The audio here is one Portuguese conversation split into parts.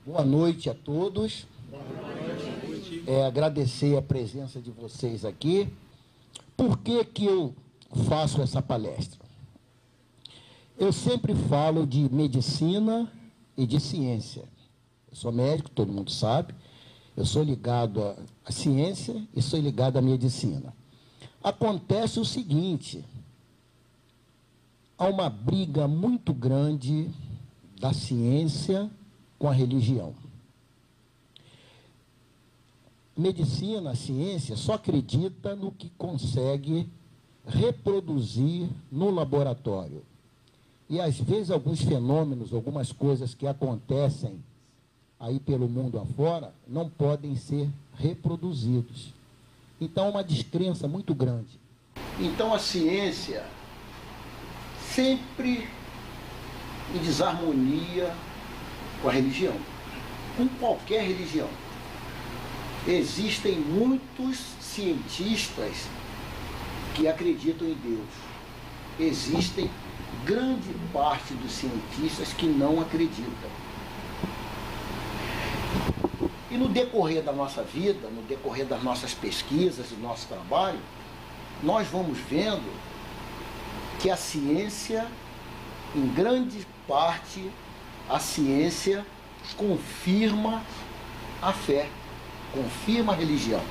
Boa noite a todos. Agradecer a presença de vocês aqui. Por que eu faço essa palestra? Eu sempre falo de medicina e de ciência. Eu sou médico, todo mundo sabe. Eu sou ligado à ciência e sou ligado à medicina. Acontece o seguinte: há uma briga muito grande da ciência com a religião. Medicina, a ciência, só acredita no que consegue reproduzir no laboratório. E, às vezes, alguns fenômenos, algumas coisas que acontecem aí pelo mundo afora, não podem ser reproduzidos. Então, é uma descrença muito grande. Então, a ciência sempre em desarmonia com a religião, com qualquer religião. Existem muitos cientistas que acreditam em Deus. Existem grande parte dos cientistas que não acreditam. E no decorrer da nossa vida, no decorrer das nossas pesquisas, do nosso trabalho, nós vamos vendo que a ciência, em grande parte, a ciência confirma a fé, confirma a religião.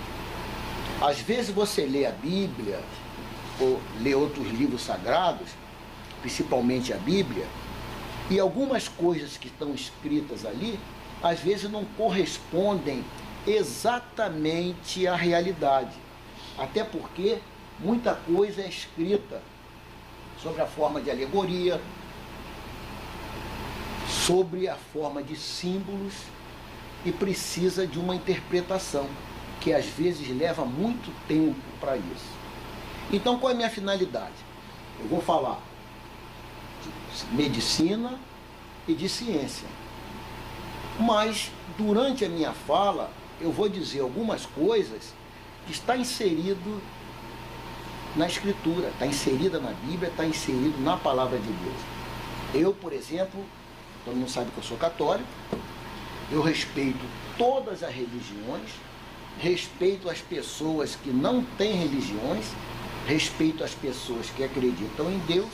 Às vezes você lê a Bíblia, ou lê outros livros sagrados, principalmente a Bíblia, e algumas coisas que estão escritas ali, às vezes não correspondem exatamente à realidade. Até porque muita coisa é escrita sobre a forma de alegoria, sobre a forma de símbolos, e precisa de uma interpretação, que às vezes leva muito tempo para isso. Então, qual é a minha finalidade? Eu vou falar de medicina e de ciência. Mas, durante a minha fala, eu vou dizer algumas coisas que está inserido na Escritura, está inserida na Bíblia, está inserido na Palavra de Deus. Eu, por exemplo, todo mundo sabe que eu sou católico, eu respeito todas as religiões, respeito as pessoas que não têm religiões, respeito as pessoas que acreditam em Deus,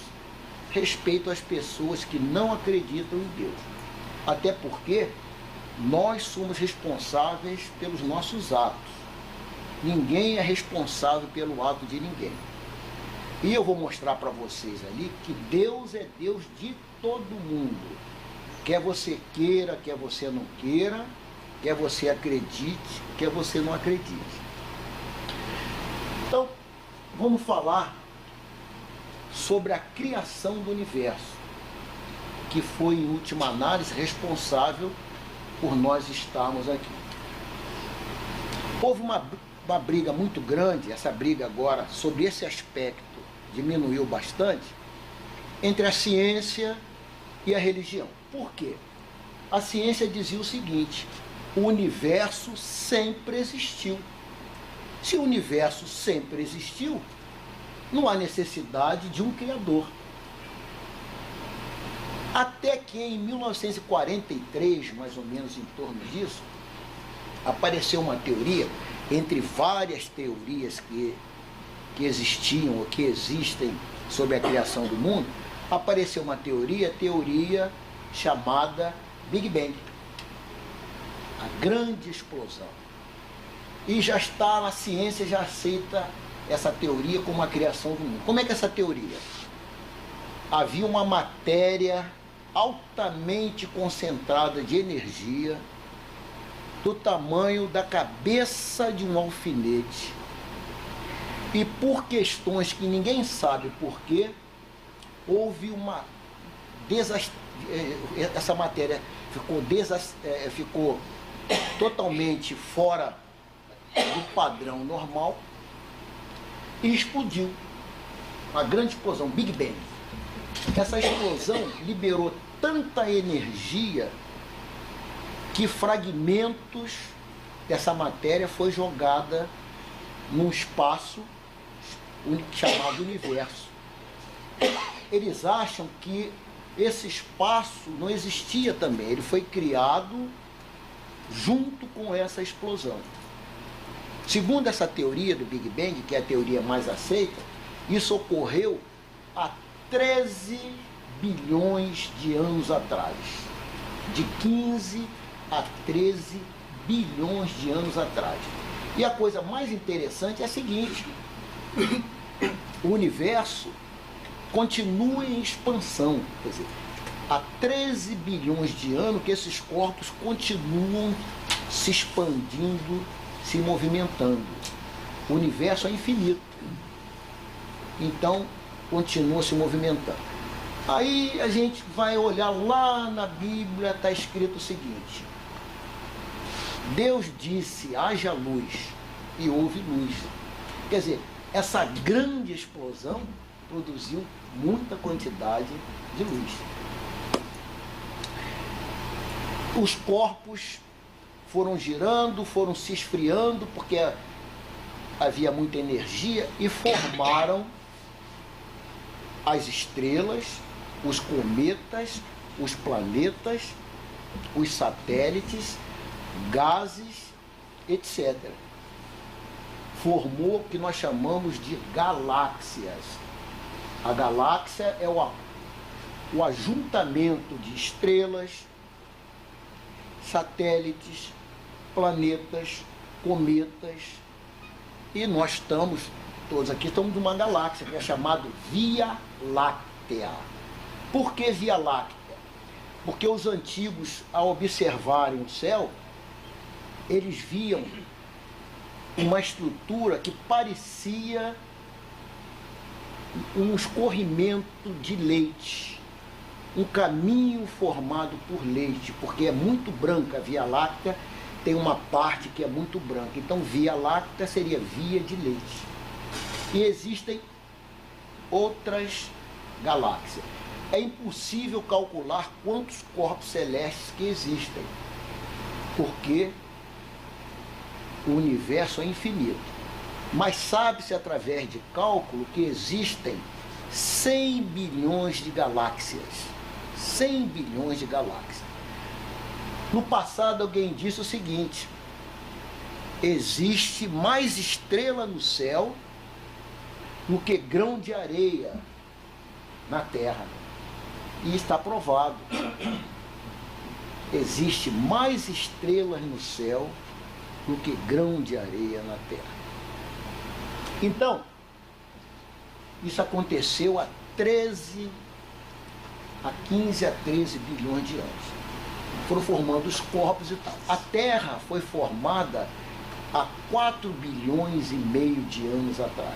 respeito as pessoas que não acreditam em Deus. Até porque nós somos responsáveis pelos nossos atos. Ninguém é responsável pelo ato de ninguém. E eu vou mostrar para vocês ali que Deus é Deus de todo mundo. Quer você queira, quer você não queira, quer você acredite, quer você não acredite. Então, vamos falar sobre a criação do universo, que foi, em última análise, responsável por nós estarmos aqui. Houve uma briga muito grande, essa briga agora, sobre esse aspecto, diminuiu bastante, entre a ciência e a religião. Por quê? A ciência dizia o seguinte: o universo sempre existiu. Se o universo sempre existiu, não há necessidade de um criador. Até que em 1943, mais ou menos em torno disso, apareceu uma teoria, entre várias teorias que existiam ou que existem sobre a criação do mundo, apareceu uma teoria chamada Big Bang, a grande explosão. E já está, a ciência já aceita essa teoria como a criação do mundo. Como é que é essa teoria? Havia uma matéria altamente concentrada de energia, do tamanho da cabeça de um alfinete, e por questões que ninguém sabe porquê, houve uma essa matéria ficou totalmente fora do padrão normal e explodiu. Uma grande explosão, Big Bang. Essa explosão liberou tanta energia que fragmentos dessa matéria foi jogada num espaço chamado universo. Eles acham que esse espaço não existia também, ele foi criado junto com essa explosão. Segundo essa teoria do Big Bang, que é a teoria mais aceita, isso ocorreu há 13 bilhões de anos atrás. De 15 a 13 bilhões de anos atrás. E a coisa mais interessante é a seguinte: o universo continua em expansão. Quer dizer, há 13 bilhões de anos que esses corpos continuam se expandindo, se movimentando. O universo é infinito. Então, continua se movimentando. Aí a gente vai olhar lá na Bíblia, está escrito o seguinte: Deus disse, haja luz, e houve luz. Quer dizer, essa grande explosão produziu muita quantidade de luz. Os corpos foram girando, foram se esfriando, porque havia muita energia, e formaram as estrelas, os cometas, os planetas, os satélites, gases, etc. Formou o que nós chamamos de galáxias. A galáxia é o ajuntamento de estrelas, satélites, planetas, cometas, e nós estamos, todos aqui estamos numa galáxia que é chamada Via Láctea. Por que Via Láctea? Porque os antigos, ao observarem o céu, eles viam uma estrutura que parecia um escorrimento de leite, um caminho formado por leite, porque é muito branca. A Via Láctea tem uma parte que é muito branca, então Via Láctea seria via de leite. E existem outras galáxias. É impossível calcular quantos corpos celestes que existem, porque o universo é infinito. Mas sabe-se através de cálculo que existem 100 bilhões de galáxias. 100 bilhões de galáxias. No passado alguém disse o seguinte: existe mais estrela no céu do que grão de areia na Terra. E está provado. Existe mais estrelas no céu do que grão de areia na Terra. Então, isso aconteceu há 15 a 13 bilhões de anos. Foram formando os corpos e tal. A Terra foi formada há 4 bilhões e meio de anos atrás.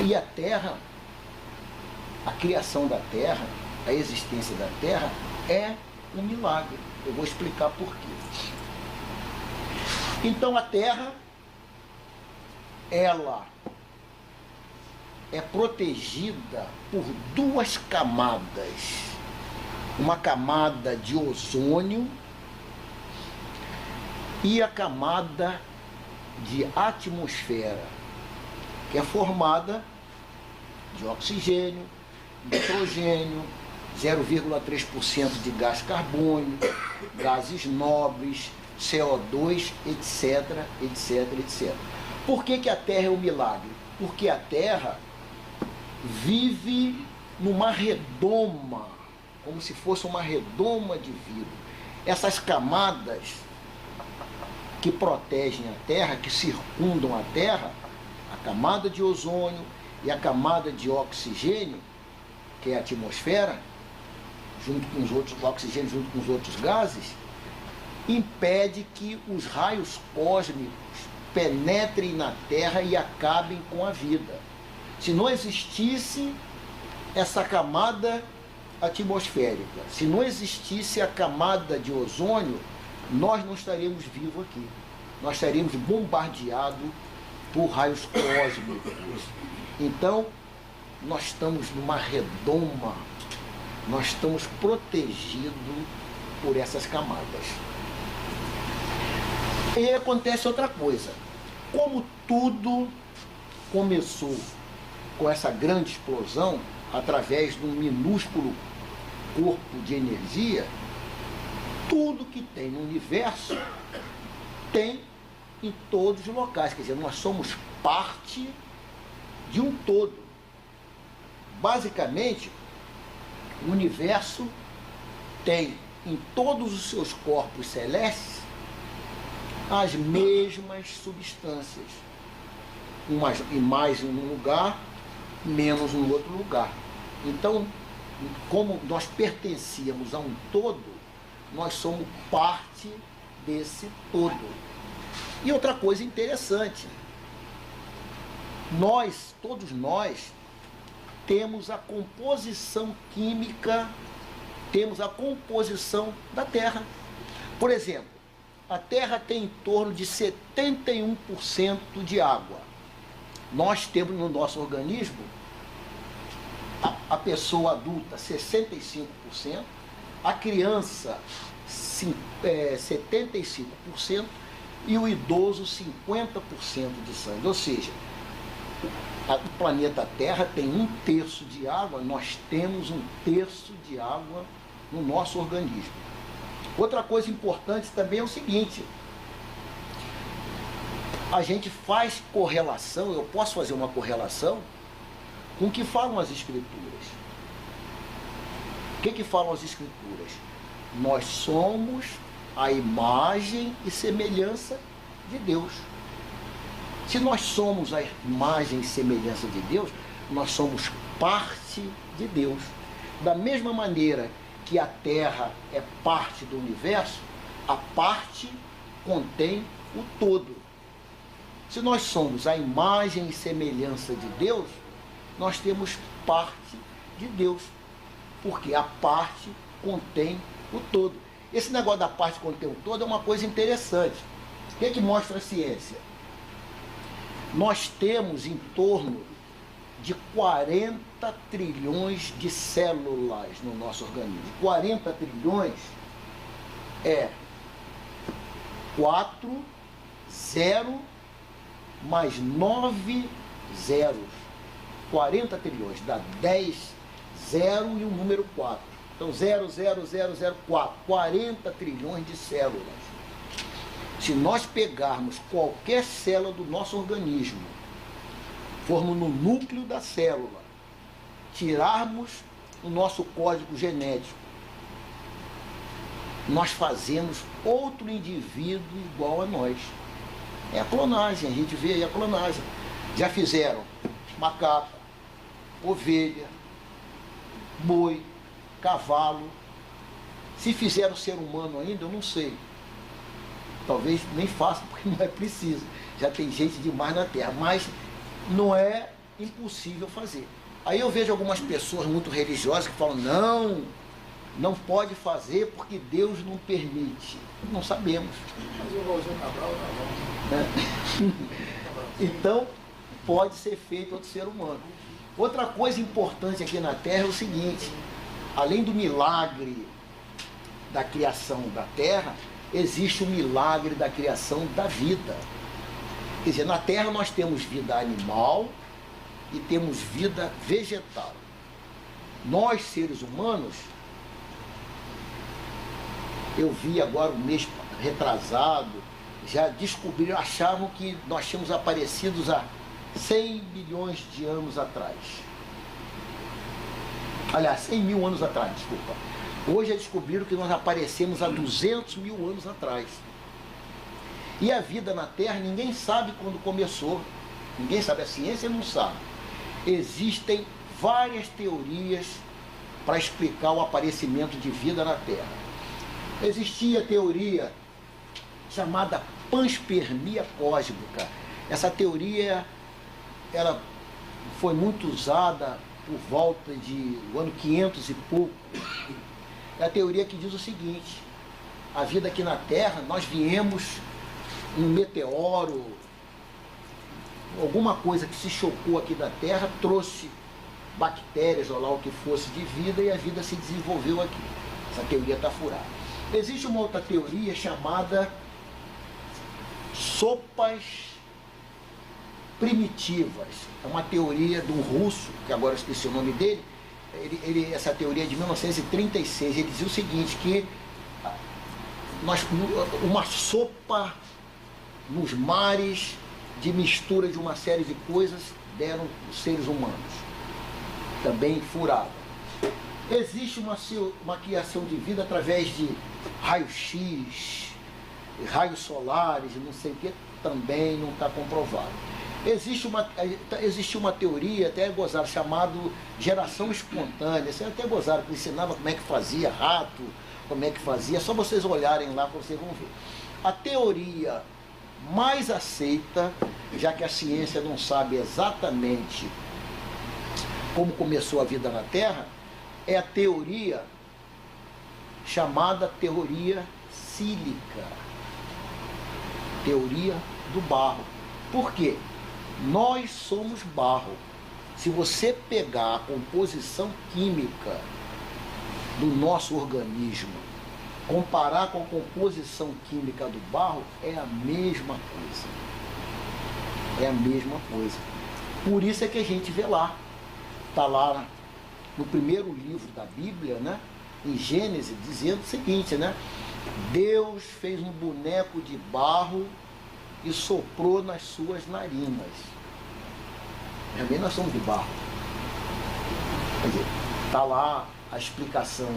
E a Terra, a criação da Terra, a existência da Terra é um milagre. Eu vou explicar por quê. Então a Terra, ela é protegida por 2 camadas. Uma camada de ozônio e a camada de atmosfera, que é formada de oxigênio, nitrogênio, 0,3% de gás carbônico, gases nobres, CO2, etc, etc, etc. Por que a Terra é um milagre? Porque a Terra vive numa redoma, como se fosse uma redoma de vidro. Essas camadas que protegem a Terra, que circundam a Terra, a camada de ozônio e a camada de oxigênio, que é a atmosfera, junto com os outros, o oxigênio junto com os outros gases, impede que os raios cósmicos penetrem na Terra e acabem com a vida. Se não existisse essa camada atmosférica, se não existisse a camada de ozônio, nós não estaríamos vivos aqui. Nós estaríamos bombardeados por raios cósmicos. Então, nós estamos numa redoma, nós estamos protegidos por essas camadas. E aí acontece outra coisa. Como tudo começou com essa grande explosão, através de um minúsculo corpo de energia, tudo que tem no universo tem em todos os locais. Quer dizer, nós somos parte de um todo. Basicamente, o universo tem em todos os seus corpos celestes as mesmas substâncias. Mais em um lugar, menos em outro lugar. Então, como nós pertencíamos a um todo, nós somos parte desse todo. E outra coisa interessante, todos nós, temos a composição química, temos a composição da Terra. Por exemplo, a Terra tem em torno de 71% de água. Nós temos no nosso organismo, a pessoa adulta 65%, a criança 75% e o idoso 50% de sangue. Ou seja, o planeta Terra tem 1/3 de água, nós temos 1/3 de água no nosso organismo. Outra coisa importante também é o seguinte, a gente faz correlação, eu posso fazer uma correlação com o que falam as Escrituras. O que falam as Escrituras? Nós somos a imagem e semelhança de Deus. Se nós somos a imagem e semelhança de Deus, nós somos parte de Deus. Da mesma maneira que a Terra é parte do universo, a parte contém o todo. Se nós somos a imagem e semelhança de Deus, nós temos parte de Deus, porque a parte contém o todo. Esse negócio da parte contém o todo é uma coisa interessante. O que mostra a ciência? Nós temos em torno de 40 trilhões de células no nosso organismo. 40 trilhões é 4, 0 mais 9 zeros. 40 trilhões dá 10, 0 e o número 4. Então 0,0004, 40 trilhões de células. Se nós pegarmos qualquer célula do nosso organismo, formos no núcleo da célula, tirarmos o nosso código genético, nós fazemos outro indivíduo igual a nós. É a clonagem, a gente vê aí a clonagem. Já fizeram macaco, ovelha, boi, cavalo. Se fizeram ser humano ainda, eu não sei. Talvez nem façam, porque não é preciso. Já tem gente demais na Terra, mas não é impossível fazer. Aí eu vejo algumas pessoas muito religiosas que falam, não pode fazer porque Deus não permite. Não sabemos. Mas o Rosinho Cabral Então, pode ser feito outro ser humano. Outra coisa importante aqui na Terra é o seguinte, além do milagre da criação da Terra, existe o milagre da criação da vida. Quer dizer, na Terra nós temos vida animal e temos vida vegetal. Nós, seres humanos, eu vi agora um mês retrasado, já descobriram, achavam que nós tínhamos aparecido há 100 bilhões de anos atrás. Aliás, 100 mil anos atrás, desculpa. Hoje já descobriram que nós aparecemos há 200 mil anos atrás. E a vida na Terra, ninguém sabe quando começou. Ninguém sabe, a ciência não sabe. Existem várias teorias para explicar o aparecimento de vida na Terra. Existia a teoria chamada panspermia cósmica. Essa teoria ela foi muito usada por volta de o ano 500 e pouco. É a teoria que diz o seguinte, a vida aqui na Terra, nós viemos um meteoro, alguma coisa que se chocou aqui da Terra, trouxe bactérias ou lá o que fosse de vida e a vida se desenvolveu aqui. Essa teoria está furada. Existe uma outra teoria chamada sopas primitivas. É uma teoria de um russo, que agora eu esqueci o nome dele, essa teoria é de 1936, ele dizia o seguinte, que uma sopa nos mares de mistura de uma série de coisas deram os seres humanos, também furada. Existe uma criação de vida através de raio-x, raios solares, não sei o que, também não está comprovado. Existe uma teoria, até gozaram, chamado geração espontânea. Você até gozaram, que ensinava como é que fazia rato, como é que fazia, só vocês olharem lá que vocês vão ver. A teoria mais aceita, já que a ciência não sabe exatamente como começou a vida na Terra, é a teoria chamada teoria sílica, teoria do barro. Por quê? Nós somos barro. Se você pegar a composição química do nosso organismo, comparar com a composição química do barro, é a mesma coisa. É a mesma coisa. Por isso é que a gente vê lá. Está lá no primeiro livro da Bíblia, né? Em Gênesis, dizendo o seguinte, né? Deus fez um boneco de barro e soprou nas suas narinas. Também nós somos de barro. Quer dizer, está lá a explicação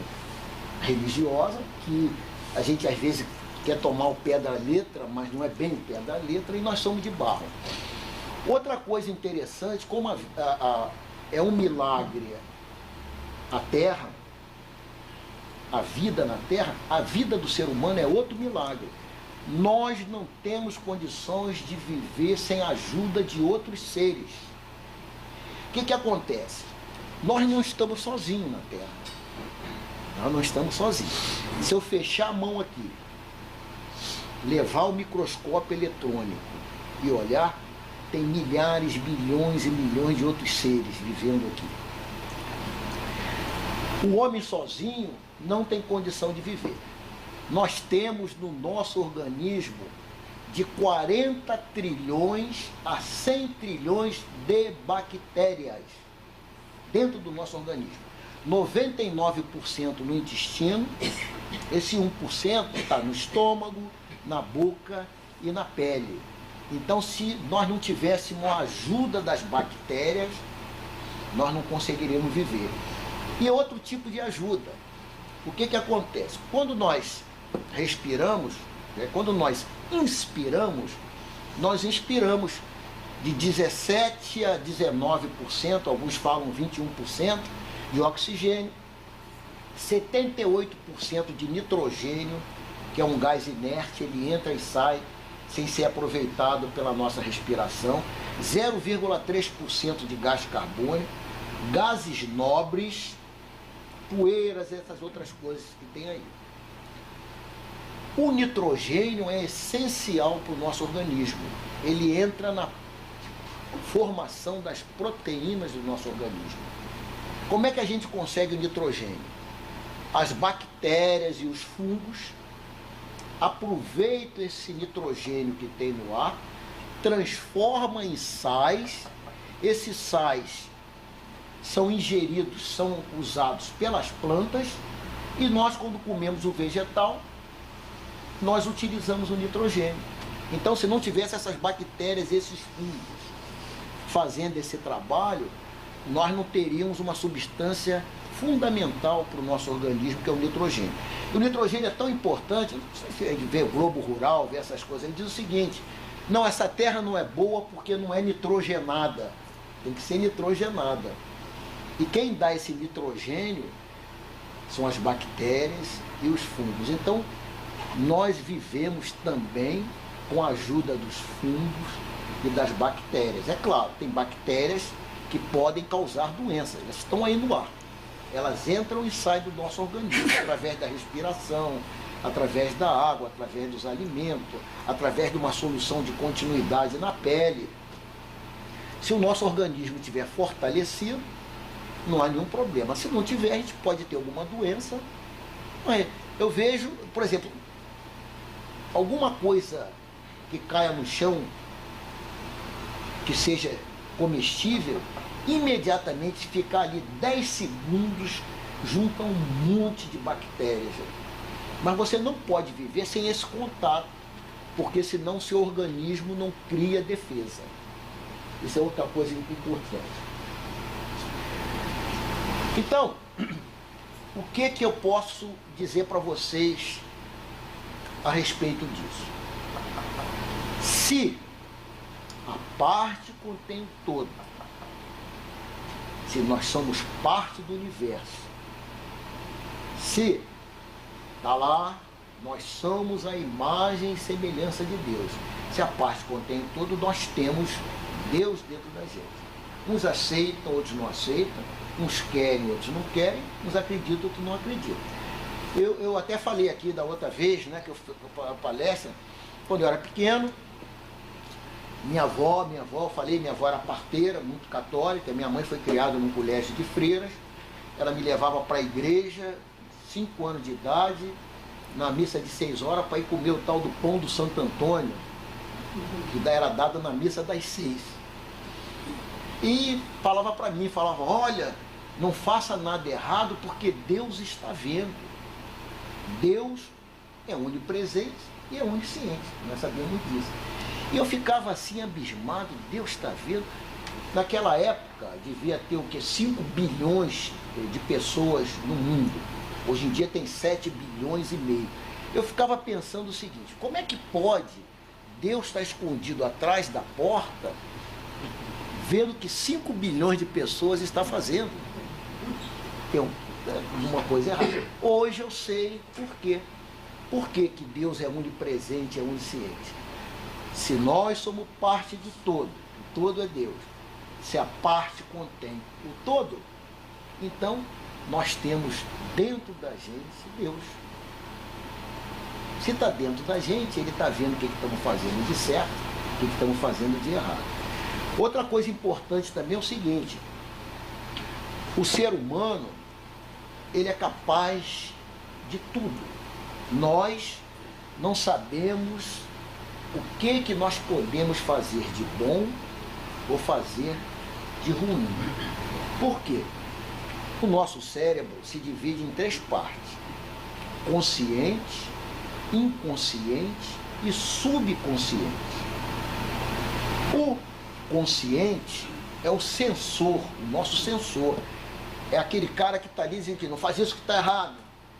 religiosa, que a gente às vezes quer tomar o pé da letra, mas não é bem o pé da letra, e nós somos de barro. Outra coisa interessante, como é um milagre a Terra, a vida na Terra, a vida do ser humano é outro milagre. Nós não temos condições de viver sem a ajuda de outros seres. O que acontece? Nós não estamos sozinhos na Terra. Nós não estamos sozinhos. Se eu fechar a mão aqui, levar o microscópio eletrônico e olhar, tem milhares, bilhões e milhões de outros seres vivendo aqui. O homem sozinho não tem condição de viver. Nós temos no nosso organismo de 40 trilhões a 100 trilhões de bactérias dentro do nosso organismo. 99% no intestino, esse 1% está no estômago, na boca e na pele. Então, se nós não tivéssemos a ajuda das bactérias, nós não conseguiríamos viver. E outro tipo de ajuda. O que acontece? Quando nós respiramos, quando nós inspiramos, nós inspiramos de 17% a 19%, alguns falam 21% de oxigênio, 78% de nitrogênio, que é um gás inerte, ele entra e sai sem ser aproveitado pela nossa respiração, 0,3% de gás carbônico, gases nobres, poeiras, essas outras coisas que tem aí. O nitrogênio é essencial para o nosso organismo. Ele entra na formação das proteínas do nosso organismo. Como é que a gente consegue o nitrogênio? As bactérias e os fungos aproveitam esse nitrogênio que tem no ar, transformam em sais. Esses sais são ingeridos, são usados pelas plantas, e nós, quando comemos o vegetal, nós utilizamos o nitrogênio. Então, se não tivesse essas bactérias, esses fungos fazendo esse trabalho, nós não teríamos uma substância fundamental para o nosso organismo, que é o nitrogênio. E o nitrogênio é tão importante, não sei se vê o Globo Rural, vê essas coisas, ele diz o seguinte: não, essa terra não é boa porque não é nitrogenada, tem que ser nitrogenada. E quem dá esse nitrogênio são as bactérias e os fungos. Então, nós vivemos também com a ajuda dos fungos e das bactérias. É claro, tem bactérias que podem causar doenças, elas estão aí no ar. Elas entram e saem do nosso organismo através da respiração, através da água, através dos alimentos, através de uma solução de continuidade na pele. Se o nosso organismo estiver fortalecido, não há nenhum problema. Se não tiver, a gente pode ter alguma doença. Eu vejo, por exemplo, alguma coisa que caia no chão, que seja comestível, imediatamente ficar ali 10 segundos, junta um monte de bactérias. Mas você não pode viver sem esse contato, porque senão seu organismo não cria defesa. Isso é outra coisa importante. Então, o que eu posso dizer para vocês a respeito disso? Se a parte contém o todo, se nós somos parte do universo, se está lá, nós somos a imagem e semelhança de Deus. Se a parte contém o todo, nós temos Deus dentro da gente. Uns aceitam, outros não aceitam, uns querem, outros não querem, uns acreditam, outros não acreditam. Eu até falei aqui da outra vez, né, que eu fui para a palestra, quando eu era pequeno, minha avó, minha avó era parteira, muito católica, minha mãe foi criada num colégio de freiras, ela me levava para a igreja, 5 anos de idade, na missa de 6 horas, para ir comer o tal do pão do Santo Antônio, que era dado na missa das 6. E falava para mim, olha, não faça nada errado, porque Deus está vendo. Deus é onipresente e é onisciente, nós sabemos disso. E eu ficava assim abismado, Deus está vendo. Naquela época devia ter o quê? 5 bilhões de pessoas no mundo. Hoje em dia tem 7 bilhões e meio. Eu ficava pensando o seguinte, como é que pode Deus estar escondido atrás da porta, vendo que 5 bilhões de pessoas está fazendo? Tem uma coisa errada. Hoje eu sei por quê. Por que Deus é onipresente, é onisciente? Se nós somos parte do todo, o todo é Deus. Se a parte contém o todo, então nós temos dentro da gente Deus. Se está dentro da gente, Ele está vendo o que estamos fazendo de certo, o que estamos fazendo de errado. Outra coisa importante também é o seguinte, o ser humano, ele é capaz de tudo. Nós não sabemos o que nós podemos fazer de bom ou fazer de ruim. Por quê? O nosso cérebro se divide em 3 partes: consciente, inconsciente e subconsciente. O consciente é o sensor, o nosso sensor. É aquele cara que está ali dizendo que não faz isso que está errado,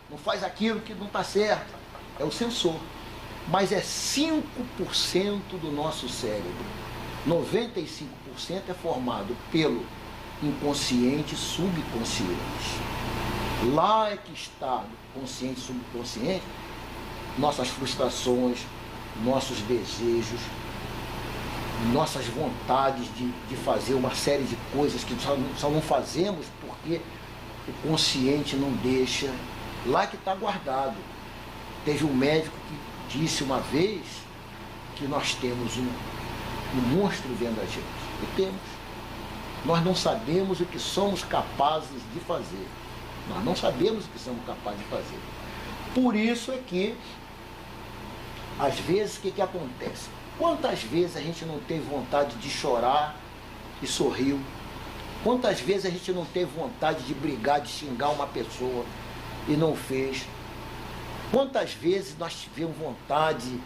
não faz aquilo que não está certo. É o sensor. Mas é 5% do nosso cérebro. 95% é formado pelo inconsciente e subconsciente. Lá é que está, consciente e subconsciente, nossas frustrações, nossos desejos, nossas vontades de fazer uma série de coisas que só não fazemos porque o consciente não deixa. Lá que está guardado. Teve um médico que disse uma vez que nós temos um monstro dentro da gente. E temos. Nós não sabemos o que somos capazes de fazer. Nós não sabemos o que somos capazes de fazer. Por isso é que, às vezes, o que acontece? Quantas vezes a gente não teve vontade de chorar e sorriu? Quantas vezes a gente não teve vontade de brigar, de xingar uma pessoa e não fez? Quantas vezes nós tivemos vontade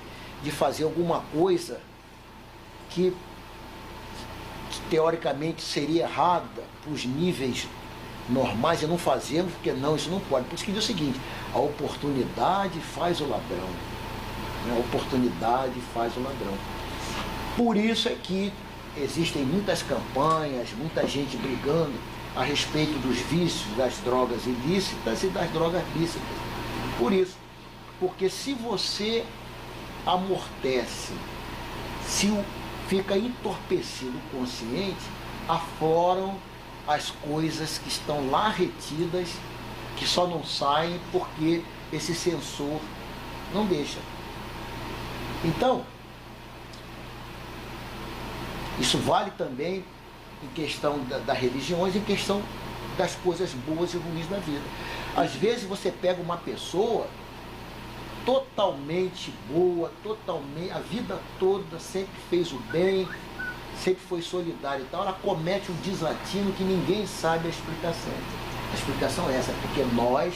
de fazer alguma coisa que teoricamente seria errada para os níveis normais e não fazemos, porque não, isso não pode. Por isso que diz o seguinte, a oportunidade faz o ladrão. A oportunidade faz o ladrão. Por isso é que existem muitas campanhas, muita gente brigando a respeito dos vícios, das drogas ilícitas e das drogas lícitas. Por isso, porque se você amortece, se fica entorpecido o consciente, afloram as coisas que estão lá retidas, que só não saem porque esse sensor não deixa. Então, isso vale também em questão das religiões, em questão das coisas boas e ruins da vida. Às vezes você pega uma pessoa totalmente boa, totalmente, a vida toda sempre fez o bem, sempre foi solidária e tal, ela comete um desatino que ninguém sabe a explicação. A explicação é essa, porque nós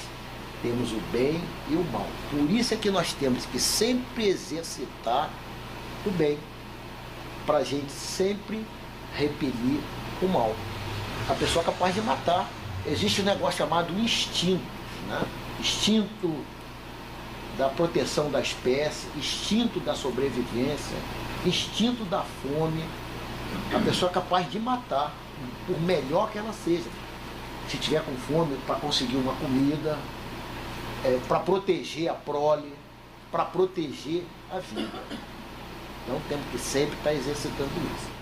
Temos o bem e o mal. Por isso é que nós temos que sempre exercitar o bem, para a gente sempre repelir o mal. A pessoa é capaz de matar. Existe um negócio chamado instinto, né? Instinto da proteção da espécie, instinto da sobrevivência, instinto da fome. A pessoa é capaz de matar, por melhor que ela seja. Se tiver com fome, para conseguir uma comida, para proteger a prole, para proteger a vida. Então temos que sempre estar exercitando isso.